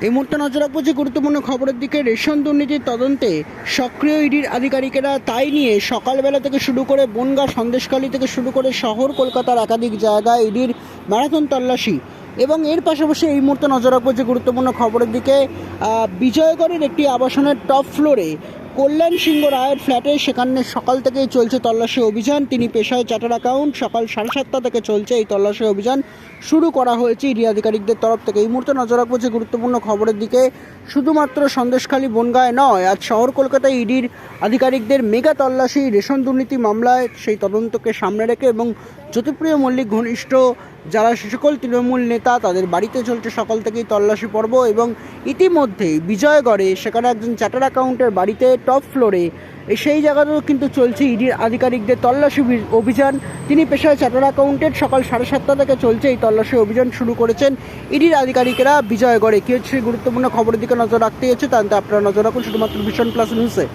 এই মুহূর্তে নজর রাখবো যে গুরুত্বপূর্ণ খবরের দিকে। রেশন দুর্নীতির তদন্তে সক্রিয় ইডির আধিকারিকেরা, তাই নিয়ে সকালবেলা থেকে শুরু করে বনগাঁ সন্দেশখালী থেকে শুরু করে শহর কলকাতার একাধিক জায়গায় ইডির ম্যারাথন তল্লাশি। এবং এর পাশাপাশি এই মুহূর্তে নজর রাখবো যে গুরুত্বপূর্ণ খবরের দিকে। বিজয়গড়ের একটি আবাসনের টপ ফ্লোরে কল্যাণ সিংহ রায়ের ফ্ল্যাটে, সেখানে সকাল থেকেই চলছে তল্লাশি অভিযান। তিনি পেশায় চার্টার্ড অ্যাকাউন্ট। সকাল 7:30 থেকে চলছে এই তল্লাশি অভিযান, শুরু করা হয়েছে ইডি আধিকারিকদের তরফ থেকে। এই মুহূর্তে নজর রাখবো যে গুরুত্বপূর্ণ খবরের দিকে। শুধুমাত্র সন্দেশখালী বনগাঁয় নয়, আজ শহর কলকাতায় ইডির আধিকারিকদের মেগা তল্লাশি রেশন দুর্নীতি মামলায়, সেই তদন্তকে সামনে রেখে এবং জ্যোতিপ্রিয় মল্লিক ঘনিষ্ঠ যারা সকল তৃণমূল নেতা, তাদের বাড়িতে চলছে সকাল থেকেই তল্লাশি পর্ব। এবং ইতিমধ্যেই বিজয়গড়ে সেখানে একজন চার্টার্ড অ্যাকাউন্টের বাড়িতে টপ ফ্লোরে সেই জায়গাতেও কিন্তু চলছে ইডির আধিকারিকদের তল্লাশি অভিযান। তিনি পেশায় চার্টার্ড অ্যাকাউন্টেন্ট। সকাল 7:30 থেকে চলছে এই তল্লাশি অভিযান, শুরু করেছেন ইডির আধিকারিকেরা বিজয়গড়ে। কী হচ্ছে সেই গুরুত্বপূর্ণ খবরের দিকে নজর রাখতে হচ্ছে, তাতে আপনারা নজর রাখুন শুধুমাত্র ভিশন প্লাস নিউজে।